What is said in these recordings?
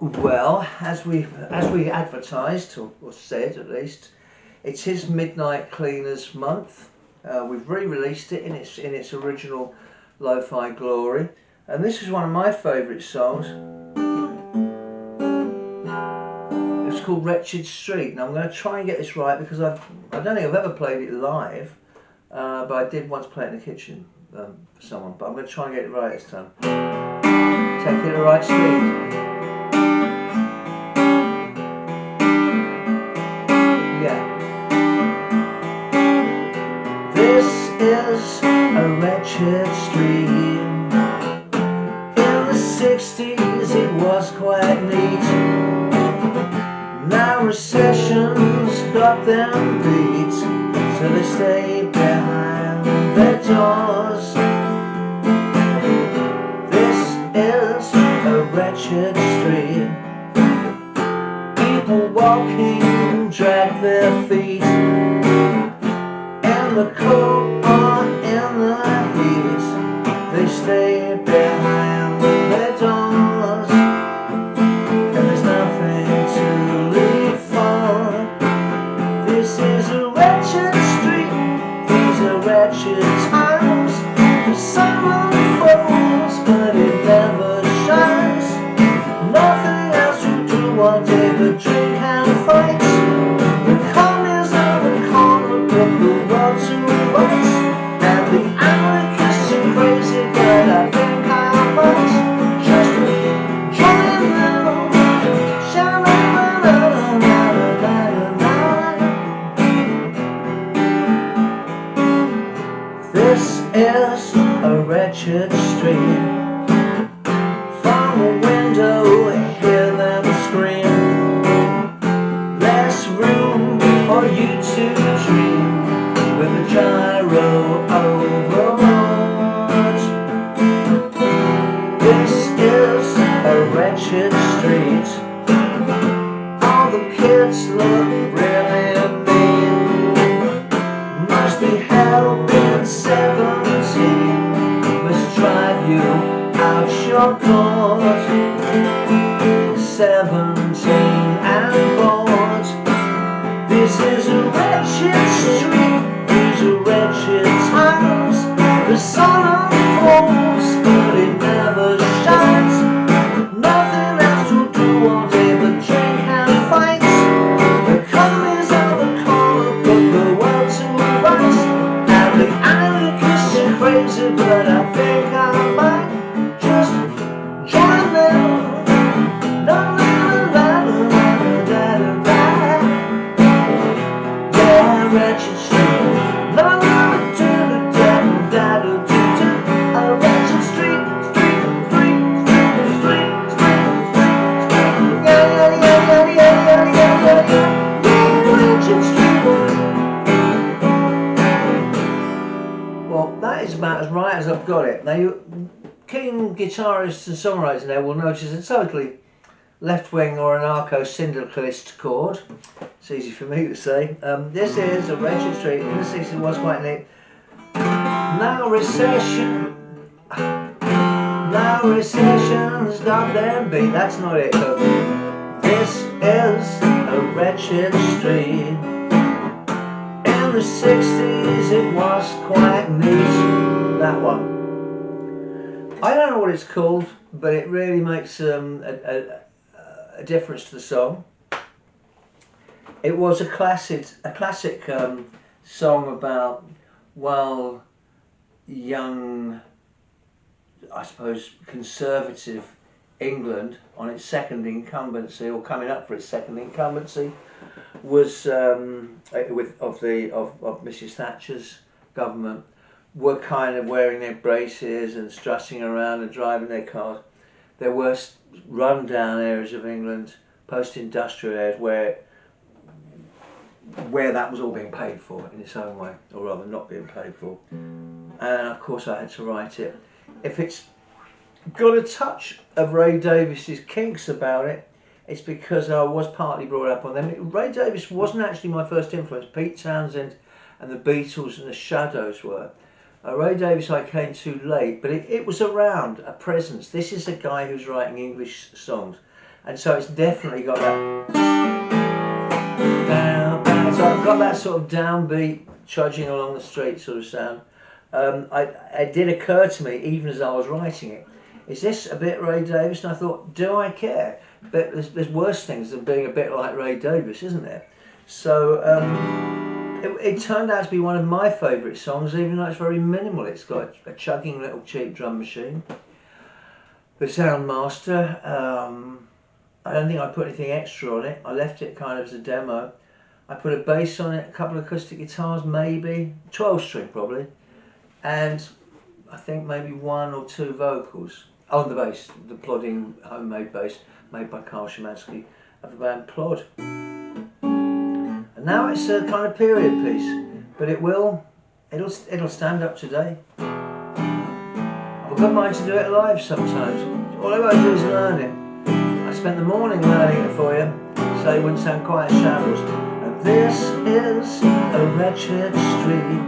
Well, as we advertised or said at least, it's his Midnight Cleaners month. We've re-released it in its original lo-fi glory, and this is one of my favourite songs. It's called Wretched Street, and I'm going to try and get this right because I don't think I've ever played it live, but I did once play it in the kitchen for someone. But I'm going to try and get it right this time. Take it at the right speed. Is a wretched street. In the 60s it was quite neat. Now recessions got them beat, so they stay behind their doors. This is a wretched street. People walking drag their feet in the cold or in the heat. They stay behind their doors, and there's nothing to live for. This is a wretched street, these are wretched times. The sun unfolds, but it never shines. Nothing else to do all day but drink and fight. The commies of the corner put the world to rights, and the anarchists are crazy, but I think I might just join them. This is a wretched street. From a window, hear them scream. Less room for you to dream with a gyro overload. This is a wretched street. All the kids look really mean. Must be hell being 17. Must drive you out your doors. 17 and bored. This is a wretched street, these are wretched times. The sun unfolds, but it never shines. Nothing else to do all day but drink and fight. The commies of the corner put the world to rights, and the anarchists are crazy, but I think I might just join them. Wretched street, la la do do da da do do do. A wretched street, street, street, street, street, street, street. Yeah, yeah, yeah, yeah, yeah, yeah, yeah, yeah. Wretched street. Well, that is about as right as I've got it. Now, you keen guitarists and songwriters there will notice a totally left-wing or anarcho-syndicalist chord. It's easy for me to say. This is a wretched street. In the 60s was quite neat. Now recession's got them beat. That's not it. Look. This is a wretched street. In the 60s it was quite neat. That one. I don't know what it's called, but it really makes a difference to the song. It was a classic song about, well, young, I suppose, conservative England on its second incumbency, or coming up for its second incumbency, was of Mrs. Thatcher's government, were kind of wearing their braces and strutting around and driving their cars. There were run-down areas of England, post-industrial areas, where that was all being paid for in its own way, or rather not being paid for. And of course I had to write it. If it's got a touch of Ray Davies's kinks about it, it's because I was partly brought up on them. Ray Davies wasn't actually my first influence. Pete Townsend and the Beatles and the Shadows were. Ray Davies I came too late, but it was around, a presence. This is a guy who's writing English songs, and so it's definitely got that down, down. So I've got that sort of downbeat, trudging along the street sort of sound. It did occur to me, even as I was writing it, is this a bit Ray Davies? And I thought, do I care? But there's worse things than being a bit like Ray Davies, isn't there? So it turned out to be one of my favourite songs, even though it's very minimal. It's got a chugging little cheap drum machine. The sound master, I don't think I put anything extra on it. I left it kind of as a demo. I put a bass on it, a couple of acoustic guitars maybe, 12 string probably, and I think maybe 1 or 2 vocals on the bass, the plodding homemade bass made by Carl Szymanski of the band Plod. And now it's a kind of period piece, but it'll stand up today. I've a good mind to do it live sometimes. All I've got to do is learn it. I spent the morning learning it for you, so it wouldn't sound quite as shambles. And this is a wretched street.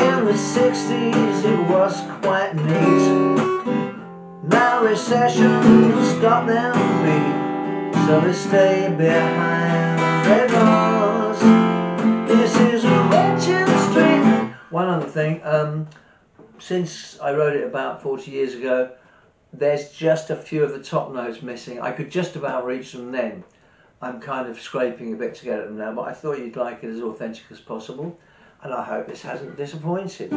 In the 60s it was quite neat. Now recession's got them beat, so they stay behind their doors. This is a wretched street. One other thing, since I wrote it about 40 years ago, there's just a few of the top notes missing. I could just about reach them then. I'm kind of scraping a bit to get at them now, but I thought you'd like it as authentic as possible, and I hope this hasn't disappointed.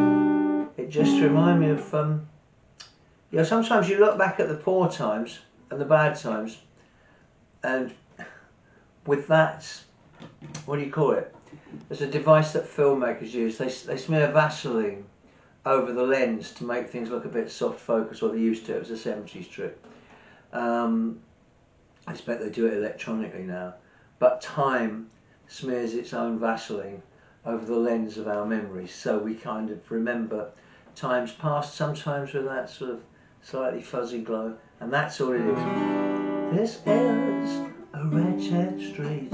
It just reminded me of, you know, sometimes you look back at the poor times and the bad times, and with that, what do you call it? There's a device that filmmakers use. They smear Vaseline over the lens to make things look a bit soft focus, or they used to. It was a 70s trick. I expect they do it electronically now, but time smears its own Vaseline over the lens of our memories, so we kind of remember times past, sometimes with that sort of slightly fuzzy glow, and that's all it is. This is a wretched street.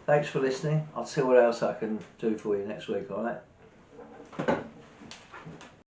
Thanks for listening. I'll see what else I can do for you next week, alright?